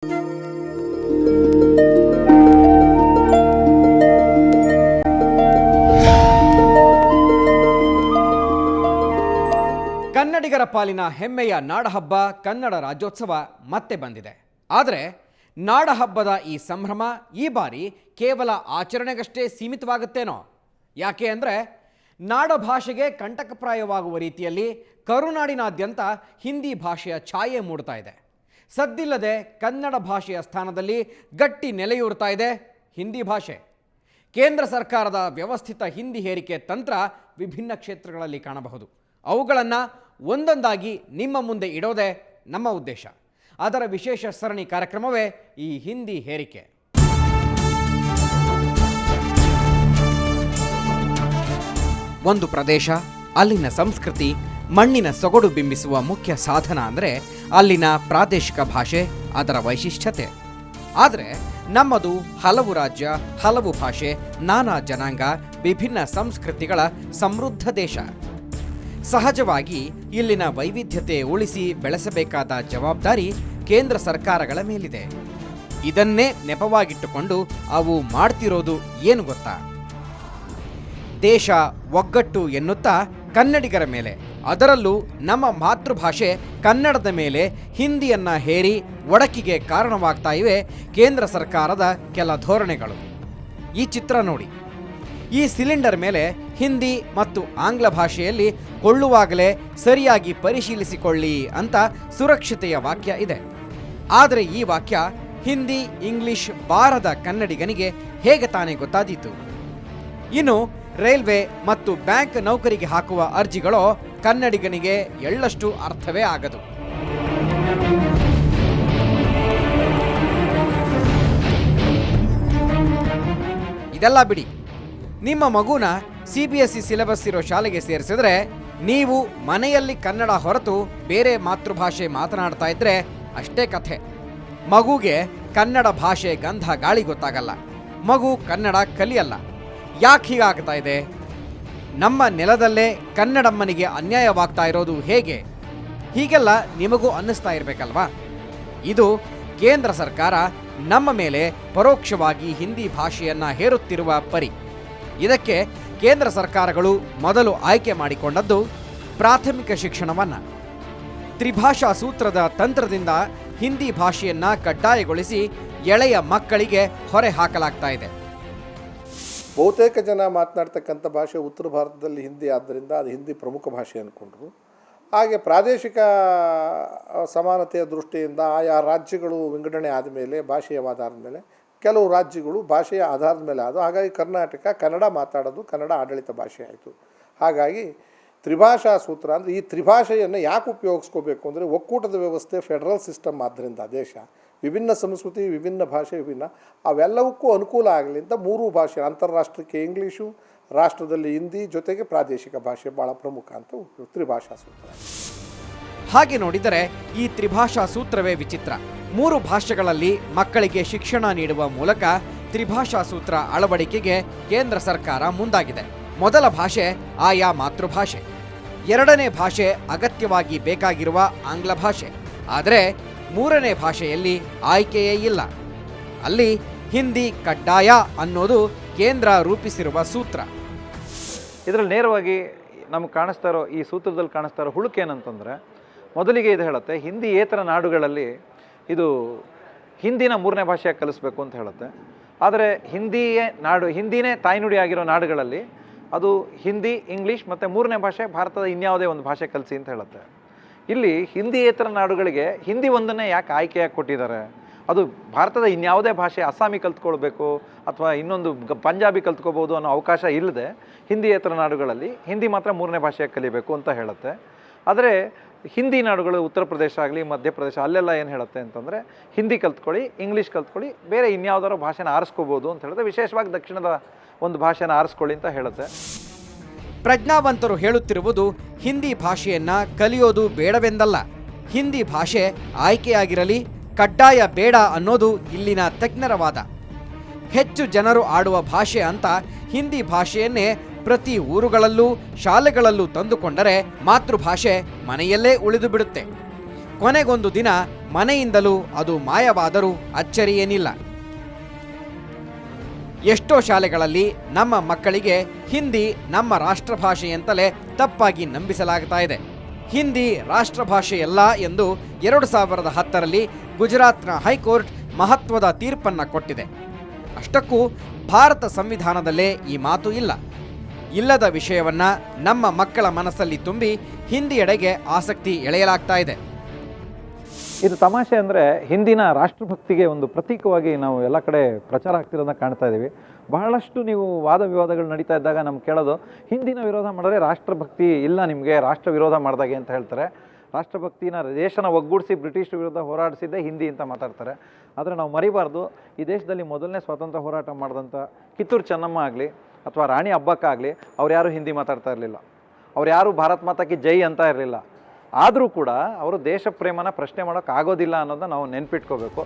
ಕನ್ನಡಿಗರ ಪಾಲಿನ ಹೆಮ್ಮೆಯ ನಾಡಹಬ್ಬ ಕನ್ನಡ ರಾಜ್ಯೋತ್ಸವ ಮತ್ತೆ ಬಂದಿದೆ. ಆದರೆ ನಾಡಹಬ್ಬದ ಈ ಸಂಭ್ರಮ ಈ ಬಾರಿ ಕೇವಲ ಆಚರಣೆಗಷ್ಟೇ ಸೀಮಿತವಾಗುತ್ತೇನೋ? ಯಾಕೆ ಅಂದರೆ ನಾಡಭಾಷೆಗೆ ಕಂಟಕಪ್ರಾಯವಾಗುವ ರೀತಿಯಲ್ಲಿ ಕರುನಾಡಿನಾದ್ಯಂತ ಹಿಂದಿ ಭಾಷೆಯ ಛಾಯೆ ಮೂಡ್ತಾ ಇದೆ. ಸದ್ದಿಲ್ಲದೆ ಕನ್ನಡ ಭಾಷೆಯ ಸ್ಥಾನದಲ್ಲಿ ಗಟ್ಟಿ ನೆಲೆಯೂರ್ತಾ ಇದೆ ಹಿಂದಿ ಭಾಷೆ. ಕೇಂದ್ರ ಸರ್ಕಾರದ ವ್ಯವಸ್ಥಿತ ಹಿಂದಿ ಹೇರಿಕೆ ತಂತ್ರ ವಿಭಿನ್ನ ಕ್ಷೇತ್ರಗಳಲ್ಲಿ ಕಾಣಬಹುದು. ಅವುಗಳನ್ನು ಒಂದೊಂದಾಗಿ ನಿಮ್ಮ ಮುಂದೆ ಇಡೋದೇ ನಮ್ಮ ಉದ್ದೇಶ. ಅದರ ವಿಶೇಷ ಸರಣಿ ಕಾರ್ಯಕ್ರಮವೇ ಈ ಹಿಂದಿ ಹೇರಿಕೆ. ಒಂದು ಪ್ರದೇಶ, ಅಲ್ಲಿನ ಸಂಸ್ಕೃತಿ, ಮಣ್ಣಿನ ಸೊಗಡು ಬಿಂಬಿಸುವ ಮುಖ್ಯ ಸಾಧನ ಅಂದರೆ ಅಲ್ಲಿನ ಪ್ರಾದೇಶಿಕ ಭಾಷೆ, ಅದರ ವೈಶಿಷ್ಟ್ಯತೆ. ಆದರೆ ನಮ್ಮದು ಹಲವು ರಾಜ್ಯ, ಹಲವು ಭಾಷೆ, ನಾನಾ ಜನಾಂಗ, ವಿಭಿನ್ನ ಸಂಸ್ಕೃತಿಗಳ ಸಮೃದ್ಧ ದೇಶ. ಸಹಜವಾಗಿ ಇಲ್ಲಿನ ವೈವಿಧ್ಯತೆ ಉಳಿಸಿ ಬೆಳೆಸಬೇಕಾದ ಜವಾಬ್ದಾರಿ ಕೇಂದ್ರ ಸರ್ಕಾರಗಳ ಮೇಲಿದೆ. ಇದನ್ನೇ ನೆಪವಾಗಿಟ್ಟುಕೊಂಡು ಅವು ಮಾಡ್ತಿರೋದು ಏನು ಗೊತ್ತಾ? ದೇಶ ಒಗ್ಗಟ್ಟು ಎನ್ನುತ್ತಾ ಕನ್ನಡಿಗರ ಮೇಲೆ, ಅದರಲ್ಲೂ ನಮ್ಮ ಮಾತೃಭಾಷೆ ಕನ್ನಡದ ಮೇಲೆ ಹಿಂದಿಯನ್ನ ಹೇರಿ ಒಡಕಿಗೆ ಕಾರಣವಾಗ್ತಾ ಇವೆ ಕೇಂದ್ರ ಸರ್ಕಾರದ ಕೆಲ ಧೋರಣೆಗಳು. ಈ ಚಿತ್ರ ನೋಡಿ. ಈ ಸಿಲಿಂಡರ್ ಮೇಲೆ ಹಿಂದಿ ಮತ್ತು ಆಂಗ್ಲ ಭಾಷೆಯಲ್ಲಿ ಕೊಳ್ಳುವಾಗಲೇ ಸರಿಯಾಗಿ ಪರಿಶೀಲಿಸಿಕೊಳ್ಳಿ ಅಂತ ಸುರಕ್ಷತೆಯ ವಾಕ್ಯ ಇದೆ. ಆದರೆ ಈ ವಾಕ್ಯ ಹಿಂದಿ, ಇಂಗ್ಲಿಷ್ ಬಾರದ ಕನ್ನಡಿಗನಿಗೆ ಹೇಗೆ ತಾನೇ ಗೊತ್ತಾದೀತು? ಇನ್ನು ರೈಲ್ವೆ ಮತ್ತು ಬ್ಯಾಂಕ್ ನೌಕರಿಗೆ ಹಾಕುವ ಅರ್ಜಿಗಳೋ ಕನ್ನಡಿಗನಿಗೆ ಎಳ್ಳಷ್ಟು ಅರ್ಥವೇ ಆಗದು. ಇದೆಲ್ಲ ಬಿಡಿ, ನಿಮ್ಮ ಮಗುನ CBSE ಸಿಲೆಬಸ್ ಇರೋ ಶಾಲೆಗೆ ಸೇರಿಸಿದ್ರೆ ನೀವು ಮನೆಯಲ್ಲಿ ಕನ್ನಡ ಹೊರತು ಬೇರೆ ಮಾತೃಭಾಷೆ ಮಾತನಾಡ್ತಾ ಇದ್ರೆ ಅಷ್ಟೇ ಕಥೆ. ಮಗುಗೆ ಕನ್ನಡ ಭಾಷೆ ಗಂಧ ಗಾಳಿ ಗೊತ್ತಾಗಲ್ಲ, ಮಗು ಕನ್ನಡ ಕಲಿಯಲ್ಲ. ಯಾಕೆ ಹೀಗಾಗ್ತಾ ಇದೆ? ನಮ್ಮ ನೆಲದಲ್ಲೇ ಕನ್ನಡಮ್ಮನಿಗೆ ಅನ್ಯಾಯವಾಗ್ತಾ ಇರೋದು ಹೇಗೆ? ಹೀಗೆಲ್ಲ ನಿಮಗೂ ಅನ್ನಿಸ್ತಾ ಇರಬೇಕಲ್ವಾ? ಇದು ಕೇಂದ್ರ ಸರ್ಕಾರ ನಮ್ಮ ಮೇಲೆ ಪರೋಕ್ಷವಾಗಿ ಹಿಂದಿ ಭಾಷೆಯನ್ನ ಹೇರುತ್ತಿರುವ ಪರಿ. ಇದಕ್ಕೆ ಕೇಂದ್ರ ಸರ್ಕಾರಗಳು ಮೊದಲು ಆಯ್ಕೆ ಮಾಡಿಕೊಂಡದ್ದು ಪ್ರಾಥಮಿಕ ಶಿಕ್ಷಣವನ್ನು. ತ್ರಿಭಾಷಾ ಸೂತ್ರದ ತಂತ್ರದಿಂದ ಹಿಂದಿ ಭಾಷೆಯನ್ನ ಕಡ್ಡಾಯಗೊಳಿಸಿ ಎಳೆಯ ಮಕ್ಕಳಿಗೆ ಹೊರೆ ಹಾಕಲಾಗ್ತಾ ಇದೆ. ಬಹುತೇಕ ಜನ ಮಾತನಾಡ್ತಕ್ಕಂಥ ಭಾಷೆ ಉತ್ತರ ಭಾರತದಲ್ಲಿ ಹಿಂದಿ, ಆದ್ದರಿಂದ ಅದು ಹಿಂದಿ ಪ್ರಮುಖ ಭಾಷೆ ಅಂದ್ಕೊಂಡ್ರು. ಹಾಗೆ ಪ್ರಾದೇಶಿಕ ಸಮಾನತೆಯ ದೃಷ್ಟಿಯಿಂದ ಆಯಾ ರಾಜ್ಯಗಳು ವಿಂಗಡಣೆ ಆದಮೇಲೆ, ಭಾಷೆಯ ಆಧಾರದ ಮೇಲೆ ಕೆಲವು ರಾಜ್ಯಗಳು ಭಾಷೆಯ ಆಧಾರದ ಮೇಲೆ ಆದವು. ಹಾಗಾಗಿ ಕರ್ನಾಟಕ ಕನ್ನಡ ಮಾತಾಡೋದು ಕನ್ನಡ ಆಡಳಿತ ಭಾಷೆ ಆಯಿತು. ಹಾಗಾಗಿ ತ್ರಿಭಾಷಾ ಸೂತ್ರ ಅಂದರೆ ಈ ತ್ರಿಭಾಷೆಯನ್ನು ಯಾಕೆ ಉಪಯೋಗಿಸ್ಕೋಬೇಕು ಅಂದರೆ ಒಕ್ಕೂಟದ ವ್ಯವಸ್ಥೆ, ಫೆಡರಲ್ ಸಿಸ್ಟಮ್ ಆದ್ದರಿಂದ ದೇಶ ವಿಭಿನ್ನ ಸಂಸ್ಕೃತಿ, ವಿಭಿನ್ನ ಭಾಷೆ, ವಿಭಿನ್ನ ಅವೆಲ್ಲವಕ್ಕೂ ಅನುಕೂಲ ಆಗಲಿ ಅಂತ ಮೂರು ಭಾಷೆ, ಅಂತಾರಾಷ್ಟ್ರೀಯಕ್ಕೆ ಇಂಗ್ಲೀಷು, ರಾಷ್ಟ್ರದಲ್ಲಿ ಹಿಂದಿ, ಜೊತೆಗೆ ಪ್ರಾದೇಶಿಕ ಭಾಷೆ ಭಾಳ ಪ್ರಮುಖ ಅಂತ ತ್ರಿಭಾಷಾ ಸೂತ್ರ. ಹಾಗೆ ನೋಡಿದರೆ ಈ ತ್ರಿಭಾಷಾ ಸೂತ್ರವೇ ವಿಚಿತ್ರ. 3 ಭಾಷೆಗಳಲ್ಲಿ ಮಕ್ಕಳಿಗೆ ಶಿಕ್ಷಣ ನೀಡುವ ಮೂಲಕ ತ್ರಿಭಾಷಾ ಸೂತ್ರ ಅಳವಡಿಕೆಗೆ ಕೇಂದ್ರ ಸರ್ಕಾರ ಮುಂದಾಗಿದೆ. ಮೊದಲ ಭಾಷೆ ಆಯಾ ಮಾತೃಭಾಷೆ, ಎರಡನೇ ಭಾಷೆ ಅಗತ್ಯವಾಗಿ ಬೇಕಾಗಿರುವ ಆಂಗ್ಲ ಭಾಷೆ. ಆದರೆ 3ನೇ ಭಾಷೆಯಲ್ಲಿ ಆಯ್ಕೆಯೇ ಇಲ್ಲ. ಅಲ್ಲಿ ಹಿಂದಿ ಕಡ್ಡಾಯ ಅನ್ನೋದು ಕೇಂದ್ರ ರೂಪಿಸಿರುವ ಸೂತ್ರ. ಇದರಲ್ಲಿ ನೇರವಾಗಿ ನಮ್ಗೆ ಕಾಣಿಸ್ತಾ ಇರೋ, ಈ ಸೂತ್ರದಲ್ಲಿ ಕಾಣಿಸ್ತಾ ಇರೋ ಹುಳುಕೇನಂತಂದರೆ, ಮೊದಲಿಗೆ ಇದು ಹೇಳುತ್ತೆ ಹಿಂದಿಯೇತರ ನಾಡುಗಳಲ್ಲಿ ಇದು ಹಿಂದಿನ 3ನೇ ಭಾಷೆಯಾಗಿ ಕಲಿಸ್ಬೇಕು ಅಂತ ಹೇಳುತ್ತೆ. ಆದರೆ ಹಿಂದಿನೇ ತಾಯ್ನುಡಿ ಆಗಿರೋ ನಾಡುಗಳಲ್ಲಿ ಅದು ಹಿಂದಿ, ಇಂಗ್ಲೀಷ್ ಮತ್ತು 3ನೇ ಭಾಷೆ ಭಾರತದ ಇನ್ಯಾವುದೇ ಒಂದು ಭಾಷೆ ಕಲಿಸಿ ಅಂತ ಹೇಳುತ್ತೆ. ಇಲ್ಲಿ ಹಿಂದಿಯೇತರ ನಾಡುಗಳಿಗೆ ಹಿಂದಿ ಒಂದನ್ನೇ ಯಾಕೆ ಆಯ್ಕೆಯಾಗಿ ಕೊಟ್ಟಿದ್ದಾರೆ? ಅದು ಭಾರತದ ಇನ್ಯಾವುದೇ ಭಾಷೆ, ಅಸ್ಸಾಮಿ ಕಲ್ತ್ಕೊಳ್ಬೇಕು ಅಥವಾ ಇನ್ನೊಂದು ಪಂಜಾಬಿ ಕಲ್ತ್ಕೋಬೋದು ಅನ್ನೋ ಅವಕಾಶ ಇಲ್ಲದೆ ಹಿಂದಿಯೇತರ ನಾಡುಗಳಲ್ಲಿ ಹಿಂದಿ ಮಾತ್ರ 3ನೇ ಭಾಷೆಯಾಗಿ ಕಲಿಬೇಕು ಅಂತ ಹೇಳುತ್ತೆ. ಆದರೆ ಹಿಂದಿ ನಾಡುಗಳು ಉತ್ತರ ಪ್ರದೇಶ ಆಗಲಿ, ಮಧ್ಯಪ್ರದೇಶ, ಅಲ್ಲೆಲ್ಲ ಏನು ಹೇಳುತ್ತೆ ಅಂತಂದರೆ ಹಿಂದಿ ಕಲ್ತ್ಕೊಳ್ಳಿ, ಇಂಗ್ಲೀಷ್ ಕಲ್ತ್ಕೊಳ್ಳಿ, ಬೇರೆ ಇನ್ಯಾವುದಾದ್ರು ಭಾಷೆನ ಆರಿಸ್ಕೋಬೋದು ಅಂತ ಹೇಳುತ್ತೆ. ವಿಶೇಷವಾಗಿ ದಕ್ಷಿಣದ ಒಂದು ಭಾಷೆನ ಆರಿಸ್ಕೊಳ್ಳಿ ಅಂತ ಹೇಳುತ್ತೆ. ಪ್ರಜ್ಞಾವಂತರು ಹೇಳುತ್ತಿರುವುದು ಹಿಂದಿ ಭಾಷೆಯನ್ನ ಕಲಿಯೋದು ಬೇಡವೆಂದಲ್ಲ, ಹಿಂದಿ ಭಾಷೆ ಆಯ್ಕೆಯಾಗಿರಲಿ, ಕಡ್ಡಾಯ ಬೇಡ ಅನ್ನೋದು ಇಲ್ಲಿನ ತಜ್ಞರ ವಾದ. ಹೆಚ್ಚು ಜನರು ಆಡುವ ಭಾಷೆ ಅಂತ ಹಿಂದಿ ಭಾಷೆಯನ್ನೇ ಪ್ರತಿ ಊರುಗಳಲ್ಲೂ ಶಾಲೆಗಳಲ್ಲೂ ತಂದುಕೊಂಡರೆ ಮಾತೃಭಾಷೆ ಮನೆಯಲ್ಲೇ ಉಳಿದು ಬಿಡುತ್ತೆ. ಕೊನೆಗೊಂದು ದಿನ ಮನೆಯಿಂದಲೂ ಅದು ಮಾಯವಾದರೂ ಅಚ್ಚರಿ ಏನಿಲ್ಲ. ಎಷ್ಟೋ ಶಾಲೆಗಳಲ್ಲಿ ನಮ್ಮ ಮಕ್ಕಳಿಗೆ ಹಿಂದಿ ನಮ್ಮ ರಾಷ್ಟ್ರಭಾಷೆಯಂತಲೇ ತಪ್ಪಾಗಿ ನಂಬಿಸಲಾಗ್ತಾ ಇದೆ. ಹಿಂದಿ ರಾಷ್ಟ್ರಭಾಷೆಯಲ್ಲ ಎಂದು 2010ರಲ್ಲಿ ಗುಜರಾತ್ನ ಹೈಕೋರ್ಟ್ ಮಹತ್ವದ ತೀರ್ಪನ್ನು ಕೊಟ್ಟಿದೆ. ಅಷ್ಟಕ್ಕೂ ಭಾರತ ಸಂವಿಧಾನದಲ್ಲೇ ಈ ಮಾತು ಇಲ್ಲ. ಇಲ್ಲದ ವಿಷಯವನ್ನ ನಮ್ಮ ಮಕ್ಕಳ ಮನಸ್ಸಲ್ಲಿ ತುಂಬಿ ಹಿಂದಿಯೆಡೆಗೆ ಆಸಕ್ತಿ ಎಳೆಯಲಾಗ್ತಾ ಇದೆ. ಇದು ತಮಾಷೆ ಅಂದರೆ ಹಿಂದಿನ ರಾಷ್ಟ್ರಭಕ್ತಿಗೆ ಒಂದು ಪ್ರತೀಕವಾಗಿ ನಾವು ಎಲ್ಲ ಕಡೆ ಪ್ರಚಾರ ಆಗ್ತಿರೋದನ್ನ ಕಾಣ್ತಾ ಇದ್ದೀವಿ. ಬಹಳಷ್ಟು ನೀವು ವಾದ ವಿವಾದಗಳು ನಡೀತಾ ಇದ್ದಾಗ ನಮ್ಗೆ ಕೇಳೋದು, ಹಿಂದಿನ ವಿರೋಧ ಮಾಡಿದ್ರೆ ರಾಷ್ಟ್ರಭಕ್ತಿ ಇಲ್ಲ ನಿಮಗೆ, ರಾಷ್ಟ್ರ ವಿರೋಧ ಮಾಡಿದಾಗೆ ಅಂತ ಹೇಳ್ತಾರೆ. ರಾಷ್ಟ್ರಭಕ್ತಿನ ದೇಶನ ಒಗ್ಗೂಡಿಸಿ ಬ್ರಿಟಿಷ್ ವಿರುದ್ಧ ಹೋರಾಡಿಸಿದ್ದೇ ಹಿಂದಿ ಅಂತ ಮಾತಾಡ್ತಾರೆ. ಆದರೆ ನಾವು ಮರಿಬಾರ್ದು, ಈ ದೇಶದಲ್ಲಿ ಮೊದಲನೇ ಸ್ವಾತಂತ್ರ್ಯ ಹೋರಾಟ ಮಾಡಿದಂಥ ಕಿತ್ತೂರು ಚೆನ್ನಮ್ಮ ಆಗಲಿ ಅಥವಾ ರಾಣಿ ಅಬ್ಬಕ್ಕ ಆಗಲಿ, ಅವ್ರು ಯಾರು ಹಿಂದಿ ಮಾತಾಡ್ತಾ ಇರಲಿಲ್ಲ, ಅವ್ರು ಯಾರು ಭಾರತ್ ಮಾತಾ ಕಿ ಜೈ ಅಂತ ಇರಲಿಲ್ಲ. ಆದರೂ ಕೂಡ ಅವರು ದೇಶ ಪ್ರೇಮನ ಪ್ರಶ್ನೆ ಮಾಡೋಕ್ಕಾಗೋದಿಲ್ಲ ಅನ್ನೋದನ್ನ ನಾವು ನೆನ್ಪಿಟ್ಕೋಬೇಕು.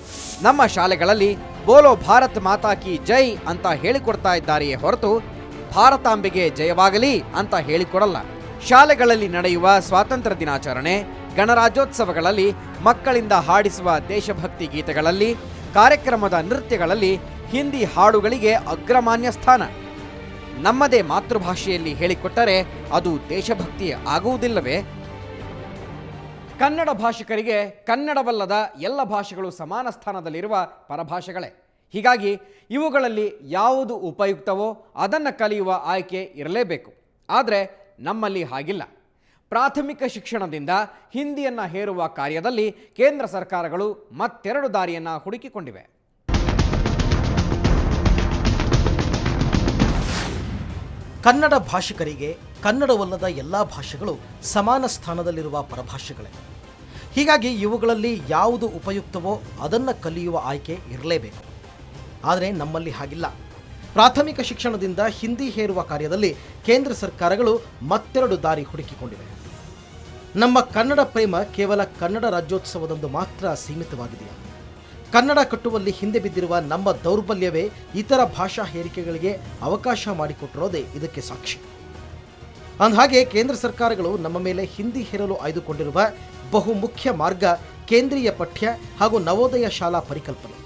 ನಮ್ಮ ಶಾಲೆಗಳಲ್ಲಿ ಬೋಲೋ ಭಾರತ್ ಮಾತಾ ಕಿ ಜೈ ಅಂತ ಹೇಳಿಕೊಡ್ತಾ ಇದ್ದಾರೆಯೇ ಹೊರತು ಭಾರತಾಂಬೆಗೆ ಜಯವಾಗಲಿ ಅಂತ ಹೇಳಿಕೊಡಲ್ಲ. ಶಾಲೆಗಳಲ್ಲಿ ನಡೆಯುವ ಸ್ವಾತಂತ್ರ್ಯ ದಿನಾಚರಣೆ, ಗಣರಾಜ್ಯೋತ್ಸವಗಳಲ್ಲಿ ಮಕ್ಕಳಿಂದ ಹಾಡಿಸುವ ದೇಶಭಕ್ತಿ ಗೀತೆಗಳಲ್ಲಿ, ಕಾರ್ಯಕ್ರಮದ ನೃತ್ಯಗಳಲ್ಲಿ ಹಿಂದಿ ಹಾಡುಗಳಿಗೆ ಅಗ್ರಮಾನ್ಯ ಸ್ಥಾನ. ನಮ್ಮದೇ ಮಾತೃಭಾಷೆಯಲ್ಲಿ ಹೇಳಿಕೊಟ್ಟರೆ ಅದು ದೇಶಭಕ್ತಿ ಆಗುವುದಿಲ್ಲವೇ? ಕನ್ನಡ ಭಾಷಿಕರಿಗೆ ಕನ್ನಡವಲ್ಲದ ಎಲ್ಲ ಭಾಷೆಗಳು ಸಮಾನ ಸ್ಥಾನದಲ್ಲಿರುವ ಪರಭಾಷೆಗಳೇ. ಹೀಗಾಗಿ ಇವುಗಳಲ್ಲಿ ಯಾವುದು ಉಪಯುಕ್ತವೋ ಅದನ್ನು ಕಲಿಯುವ ಆಯ್ಕೆ ಇರಲೇಬೇಕು. ಆದರೆ ನಮ್ಮಲ್ಲಿ ಹಾಗಿಲ್ಲ. ಪ್ರಾಥಮಿಕ ಶಿಕ್ಷಣದಿಂದ ಹಿಂದಿಯನ್ನು ಹೇರುವ ಕಾರ್ಯದಲ್ಲಿ ಕೇಂದ್ರ ಸರ್ಕಾರಗಳು ಮತ್ತೆರಡು ದಾರಿಯನ್ನು ಹುಡುಕಿಕೊಂಡಿವೆ. ಕನ್ನಡ ಭಾಷಿಕರಿಗೆ ಕನ್ನಡವಲ್ಲದ ಎಲ್ಲ ಭಾಷೆಗಳು ಸಮಾನ ಸ್ಥಾನದಲ್ಲಿರುವ ಪರಭಾಷೆಗಳೇ. ಹೀಗಾಗಿ ಇವುಗಳಲ್ಲಿ ಯಾವುದು ಉಪಯುಕ್ತವೋ ಅದನ್ನು ಕಲಿಯುವ ಆಯ್ಕೆ ಇರಲೇಬೇಕು. ಆದರೆ ನಮ್ಮಲ್ಲಿ ಹಾಗಿಲ್ಲ. ಪ್ರಾಥಮಿಕ ಶಿಕ್ಷಣದಿಂದ ಹಿಂದಿ ಹೇರುವ ಕಾರ್ಯದಲ್ಲಿ ಕೇಂದ್ರ ಸರ್ಕಾರಗಳು ಮತ್ತೆರಡು ದಾರಿ ಹುಡುಕಿಕೊಂಡಿವೆ. ನಮ್ಮ ಕನ್ನಡ ಪ್ರೇಮ ಕೇವಲ ಕನ್ನಡ ರಾಜ್ಯೋತ್ಸವದಂದು ಮಾತ್ರ ಸೀಮಿತವಾಗಿದೆಯಾ? ಕನ್ನಡ ಕಟ್ಟುವಲ್ಲಿ ಹಿಂದೆ ಬಿದ್ದಿರುವ ನಮ್ಮ ದೌರ್ಬಲ್ಯವೇ ಇತರ ಭಾಷಾ ಹೇರಿಕೆಗಳಿಗೆ ಅವಕಾಶ ಮಾಡಿಕೊಟ್ಟಿರೋದೇ ಇದಕ್ಕೆ ಸಾಕ್ಷಿ. ಅಂದಹಾಗೆ ಕೇಂದ್ರ ಸರ್ಕಾರಗಳು ನಮ್ಮ ಮೇಲೆ ಹಿಂದಿ ಹೇರಲು ಆಯ್ದುಕೊಂಡಿರುವ ಬಹುಮುಖ್ಯ ಮಾರ್ಗ ಕೇಂದ್ರೀಯ ಪಠ್ಯ ಹಾಗೂ ನವೋದಯ ಶಾಲಾ ಪರಿಕಲ್ಪನೆ.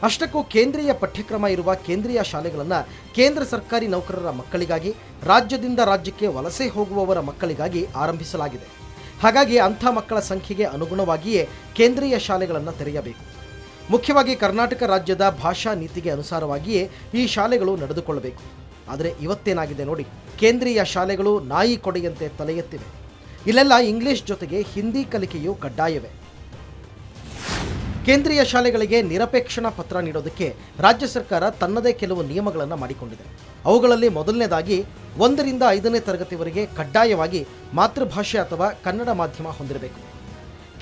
ಅಷ್ಟಕ್ಕೂ ಕೇಂದ್ರೀಯ ಪಠ್ಯಕ್ರಮ ಇರುವ ಕೇಂದ್ರೀಯ ಶಾಲೆಗಳನ್ನು ಕೇಂದ್ರ ಸರ್ಕಾರಿ ನೌಕರರ ಮಕ್ಕಳಿಗಾಗಿ, ರಾಜ್ಯದಿಂದ ರಾಜ್ಯಕ್ಕೆ ವಲಸೆ ಹೋಗುವವರ ಮಕ್ಕಳಿಗಾಗಿ ಆರಂಭಿಸಲಾಗಿದೆ. ಹಾಗಾಗಿ ಅಂಥ ಮಕ್ಕಳ ಸಂಖ್ಯೆಗೆ ಅನುಗುಣವಾಗಿಯೇ ಕೇಂದ್ರೀಯ ಶಾಲೆಗಳನ್ನು ತೆರೆಯಬೇಕು. ಮುಖ್ಯವಾಗಿ ಕರ್ನಾಟಕ ರಾಜ್ಯದ ಭಾಷಾ ನೀತಿಗೆ ಅನುಸಾರವಾಗಿಯೇ ಈ ಶಾಲೆಗಳು ನಡೆದುಕೊಳ್ಳಬೇಕು. ಆದರೆ ಇವತ್ತೇನಾಗಿದೆ ನೋಡಿ, ಕೇಂದ್ರೀಯ ಶಾಲೆಗಳು ನಾಯಿ ಕೊಡೆಯಂತೆ ತಲೆ ಎತ್ತಿವೆ. ಇಲ್ಲೆಲ್ಲ ಇಂಗ್ಲಿಷ್ ಜೊತೆಗೆ ಹಿಂದಿ ಕಲಿಕೆಯು ಕಡ್ಡಾಯವೇ. ಕೇಂದ್ರೀಯ ಶಾಲೆಗಳಿಗೆ ನಿರಪೇಕ್ಷಣಾ ಪತ್ರ ನೀಡೋದಕ್ಕೆ ರಾಜ್ಯ ಸರ್ಕಾರ ತನ್ನದೇ ಕೆಲವು ನಿಯಮಗಳನ್ನು ಮಾಡಿಕೊಂಡಿದೆ. ಅವುಗಳಲ್ಲಿ ಮೊದಲನೇದಾಗಿ 1ರಿಂದ 5ನೇ ತರಗತಿವರೆಗೆ ಕಡ್ಡಾಯವಾಗಿ ಮಾತೃಭಾಷೆ ಅಥವಾ ಕನ್ನಡ ಮಾಧ್ಯಮ ಹೊಂದಿರಬೇಕು.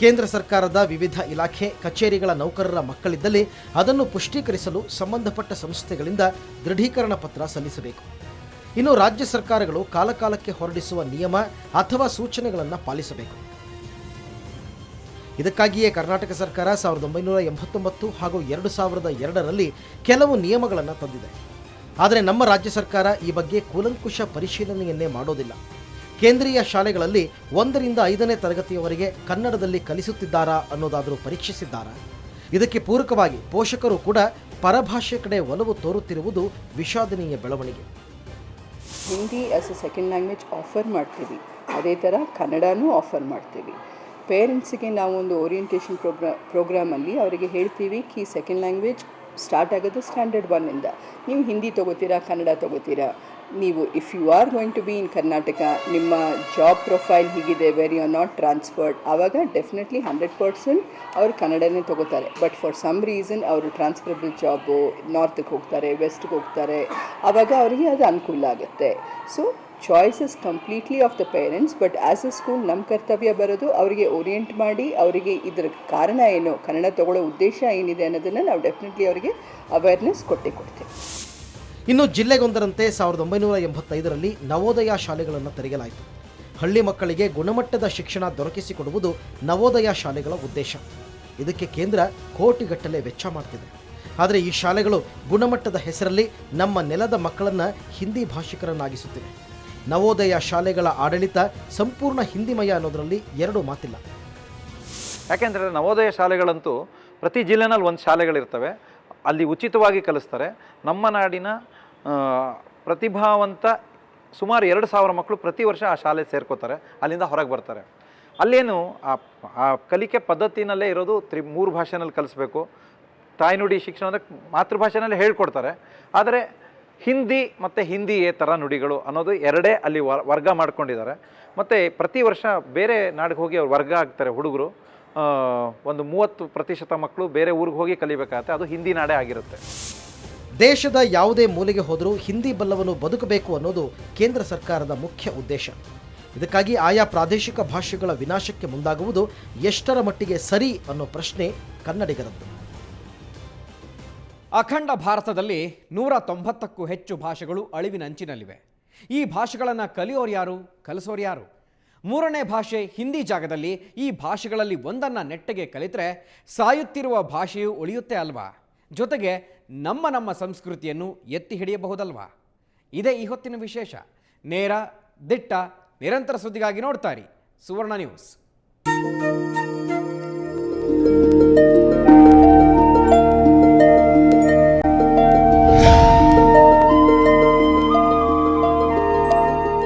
ಕೇಂದ್ರ ಸರ್ಕಾರದ ವಿವಿಧ ಇಲಾಖೆ ಕಚೇರಿಗಳ ನೌಕರರ ಮಕ್ಕಳಿದ್ದಲ್ಲಿ ಅದನ್ನು ಪುಷ್ಟೀಕರಿಸಲು ಸಂಬಂಧಪಟ್ಟ ಸಂಸ್ಥೆಗಳಿಂದ ದೃಢೀಕರಣ ಪತ್ರ ಸಲ್ಲಿಸಬೇಕು. ಇನ್ನು ರಾಜ್ಯ ಸರ್ಕಾರಗಳು ಕಾಲಕಾಲಕ್ಕೆ ಹೊರಡಿಸುವ ನಿಯಮ ಅಥವಾ ಸೂಚನೆಗಳನ್ನು ಪಾಲಿಸಬೇಕು. ಇದಕ್ಕಾಗಿಯೇ ಕರ್ನಾಟಕ ಸರ್ಕಾರ 1989 ಹಾಗೂ 2002ರಲ್ಲಿ ಕೆಲವು ನಿಯಮಗಳನ್ನು ತಂದಿದೆ. ಆದರೆ ನಮ್ಮ ರಾಜ್ಯ ಸರ್ಕಾರ ಈ ಬಗ್ಗೆ ಕೂಲಂಕುಷ ಪರಿಶೀಲನೆಯನ್ನೇ ಮಾಡೋದಿಲ್ಲ. ಕೇಂದ್ರೀಯ ಶಾಲೆಗಳಲ್ಲಿ 1ರಿಂದ 5ನೇ ತರಗತಿಯವರೆಗೆ ಕನ್ನಡದಲ್ಲಿ ಕಲಿಸುತ್ತಿದ್ದಾರಾ ಅನ್ನೋದಾದರೂ ಪರೀಕ್ಷಿಸಿದ್ದಾರಾ? ಇದಕ್ಕೆ ಪೂರಕವಾಗಿ ಪೋಷಕರು ಕೂಡ ಪರಭಾಷೆ ಕಡೆ ಒಲವು ತೋರುತ್ತಿರುವುದು ವಿಷಾದನೀಯ ಬೆಳವಣಿಗೆ. Hindi as A second language offer ಮಾಡ್ತೀವಿ, ಅದೇ ಥರ ಕನ್ನಡನೂ ಆಫರ್ ಮಾಡ್ತೀವಿ. ಪೇರೆಂಟ್ಸಿಗೆ ನಾವು ಒಂದು ಓರಿಯೆಂಟೇಷನ್ ಪ್ರೋಗ್ರಾಮಲ್ಲಿ ಅವರಿಗೆ ಹೇಳ್ತೀವಿ ಕಿ ಸೆಕೆಂಡ್ ಲ್ಯಾಂಗ್ವೇಜ್ ಸ್ಟಾರ್ಟ್ ಆಗೋದು ಸ್ಟ್ಯಾಂಡರ್ಡ್ 1ಇಂದ. ನೀವು ಹಿಂದಿ ತೊಗೋತೀರಾ, ಕನ್ನಡ ತೊಗೋತೀರಾ, ನೀವು if you are going to be in Karnataka, ನಿಮ್ಮ ಜಾಬ್ ಪ್ರೊಫೈಲ್ ಹೀಗಿದೆ, where you are not transferred, ಆವಾಗ ಡೆಫಿನೆಟ್ಲಿ 100% ಅವರು ಕನ್ನಡನೇ ತೊಗೋತಾರೆ. ಬಟ್ ಫಾರ್ ಸಮ್ ರೀಸನ್ ಅವರು ಟ್ರಾನ್ಸ್ಫರಬಲ್ ಜಾಬು ನಾರ್ತ್ಗೆ ಹೋಗ್ತಾರೆ, ವೆಸ್ಟ್ಗೆ ಹೋಗ್ತಾರೆ, ಆವಾಗ ಅವರಿಗೆ ಅದು ಅನುಕೂಲ ಆಗುತ್ತೆ. So choice is completely of the parents. But as a school ನಮ್ಮ ಕರ್ತವ್ಯ ಬರೋದು ಅವರಿಗೆ ಓರಿಯೆಂಟ್ ಮಾಡಿ ಅವರಿಗೆ ಇದರ ಕಾರಣ ಏನು, ಕನ್ನಡ ತಗೊಳ್ಳೋ ಉದ್ದೇಶ ಏನಿದೆ ಅನ್ನೋದನ್ನು ನಾವು ಡೆಫಿನೆಟ್ಲಿ ಅವರಿಗೆ ಅವೇರ್ನೆಸ್ ಕೊಡ್ತೀವಿ. ಇನ್ನು ಜಿಲ್ಲೆಗೊಂದರಂತೆ 1985ರಲ್ಲಿ ನವೋದಯ ಶಾಲೆಗಳನ್ನು ತೆರೆಯಲಾಯಿತು. ಹಳ್ಳಿ ಮಕ್ಕಳಿಗೆ ಗುಣಮಟ್ಟದ ಶಿಕ್ಷಣ ದೊರಕಿಸಿಕೊಡುವುದು ನವೋದಯ ಶಾಲೆಗಳ ಉದ್ದೇಶ. ಇದಕ್ಕೆ ಕೇಂದ್ರ ಕೋಟಿಗಟ್ಟಲೆ ವೆಚ್ಚ ಮಾಡ್ತಿದೆ. ಆದರೆ ಈ ಶಾಲೆಗಳು ಗುಣಮಟ್ಟದ ಹೆಸರಲ್ಲಿ ನಮ್ಮ ನೆಲದ ಮಕ್ಕಳನ್ನು ಹಿಂದಿ ಭಾಷಿಕರನ್ನಾಗಿಸುತ್ತಿವೆ. ನವೋದಯ ಶಾಲೆಗಳ ಆಡಳಿತ ಸಂಪೂರ್ಣ ಹಿಂದಿಮಯ ಅನ್ನೋದರಲ್ಲಿ ಎರಡು ಮಾತಿಲ್ಲ. ಯಾಕೆಂದರೆ ನವೋದಯ ಶಾಲೆಗಳಂತೂ ಪ್ರತಿ ಜಿಲ್ಲೆನಲ್ಲಿ ಒಂದು ಶಾಲೆಗಳಿರ್ತವೆ, ಅಲ್ಲಿ ಉಚಿತವಾಗಿ ಕಲಿಸ್ತಾರೆ. ನಮ್ಮ ನಾಡಿನ ಪ್ರತಿಭಾವಂತ ಸುಮಾರು 2,000 ಮಕ್ಕಳು ಪ್ರತಿ ವರ್ಷ ಆ ಶಾಲೆ ಸೇರ್ಕೋತಾರೆ, ಅಲ್ಲಿಂದ ಹೊರಗೆ ಬರ್ತಾರೆ. ಅಲ್ಲೇನು ಆ ಕಲಿಕೆ ಪದ್ಧತಿನಲ್ಲೇ ಇರೋದು 3 ಭಾಷೆನಲ್ಲಿ ಕಲಿಸ್ಬೇಕು. ತಾಯ್ನುಡಿ ಶಿಕ್ಷಣ ಅಂದರೆ ಮಾತೃಭಾಷೆನಲ್ಲೇ ಹೇಳ್ಕೊಡ್ತಾರೆ. ಆದರೆ ಹಿಂದಿ ಮತ್ತು ಹಿಂದಿಯೇತರ ನುಡಿಗಳು ಅನ್ನೋದು ಎರಡೇ ಅಲ್ಲಿ ವರ್ಗ ಮಾಡ್ಕೊಂಡಿದ್ದಾರೆ. ಮತ್ತು ಪ್ರತಿ ವರ್ಷ ಬೇರೆ ನಾಡಿಗೆ ಹೋಗಿ ಅವ್ರು ವರ್ಗ ಆಗ್ತಾರೆ ಹುಡುಗರು. ಒಂದು 30% ಮಕ್ಕಳು ಬೇರೆ ಊರಿಗೆ ಹೋಗಿ ಕಲಿಬೇಕಾಗತ್ತೆ, ಅದು ಹಿಂದಿ ನಾಡೇ ಆಗಿರುತ್ತೆ. ದೇಶದ ಯಾವುದೇ ಮೂಲೆಗೆ ಹೋದರೂ ಹಿಂದಿ ಬಲ್ಲವನು ಬದುಕಬೇಕು ಅನ್ನೋದು ಕೇಂದ್ರ ಸರ್ಕಾರದ ಮುಖ್ಯ ಉದ್ದೇಶ. ಇದಕ್ಕಾಗಿ ಆಯಾ ಪ್ರಾದೇಶಿಕ ಭಾಷೆಗಳ ವಿನಾಶಕ್ಕೆ ಮುಂದಾಗುವುದು ಎಷ್ಟರ ಮಟ್ಟಿಗೆ ಸರಿ ಅನ್ನೋ ಪ್ರಶ್ನೆ ಕನ್ನಡಿಗರದ್ದು. ಅಖಂಡ ಭಾರತದಲ್ಲಿ 190ಕ್ಕೂ ಹೆಚ್ಚು ಭಾಷೆಗಳು ಅಳಿವಿನಂಚಿನಲ್ಲಿವೆ. ಈ ಭಾಷೆಗಳನ್ನು ಕಲಿಯೋರು ಯಾರು, ಕಲಿಸೋರು ಯಾರು? 3ನೇ ಭಾಷೆ ಹಿಂದಿ ಜಾಗದಲ್ಲಿ ಈ ಭಾಷೆಗಳಲ್ಲಿ ಒಂದನ್ನು ನೆಟ್ಟಗೆ ಕಲಿತರೆ ಸಾಯುತ್ತಿರುವ ಭಾಷೆಯು ಉಳಿಯುತ್ತೆ ಅಲ್ವಾ? ಜೊತೆಗೆ ನಮ್ಮ ಸಂಸ್ಕೃತಿಯನ್ನು ಎತ್ತಿ ಹಿಡಿಯಬಹುದಲ್ವಾ? ಇದೇ ಈ ಹೊತ್ತಿನ ವಿಶೇಷ. ನೇರ, ದಿಟ್ಟ, ನಿರಂತರ ಸುದ್ದಿಗಾಗಿ ನೋಡ್ತಾರಿ ಸುವರ್ಣ ನ್ಯೂಸ್.